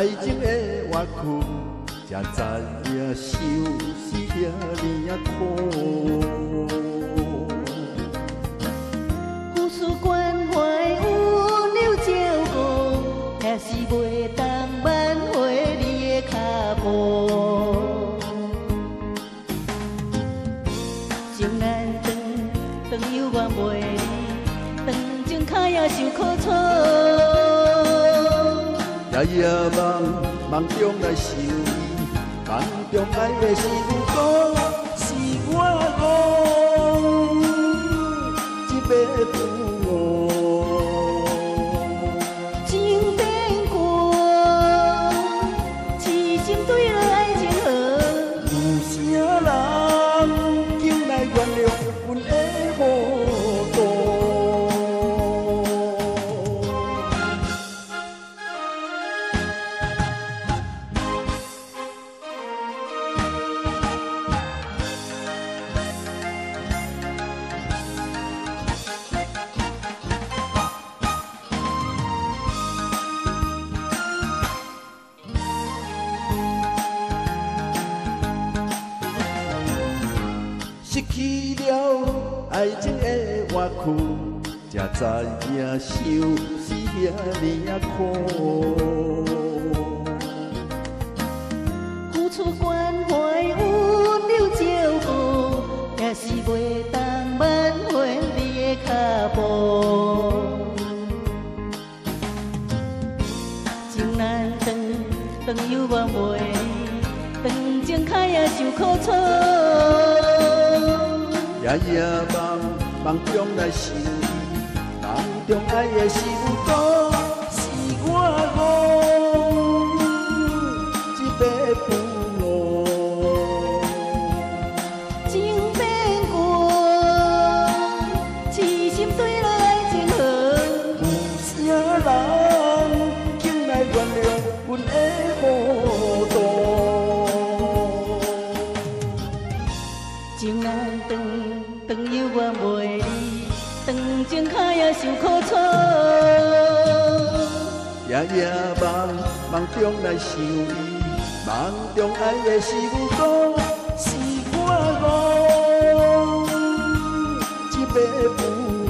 爱情的冤屈，才知影受是遐尼啊苦。付出关怀温柔照顾，也是袂当挽回你的脚步。情难断，断又怨袂离，断情脚也受苦楚。夜夜梦，梦中来想伊，梦中爱的是有辜，是我误，一辈父母。情变过，痴心对了爱情河。有啥人竟来原谅阮的糊涂？失去了爱情的冤屈，才知影受是遐尼啊苦。付出关怀温柔照顾，也是袂当挽回你的脚步。情难断，断又怨袂离，断情脚也受苦楚。夜夜梦，梦中来想伊，梦中爱的是有辜，是我误，一辈父母。情变过，痴心对了爱情河。有啥人竟来原谅阮的糊涂？情难断，断又怨袂离，断情脚也受苦楚。夜夜梦，梦中来想伊，梦中爱的是有辜，是我误，一辈父母。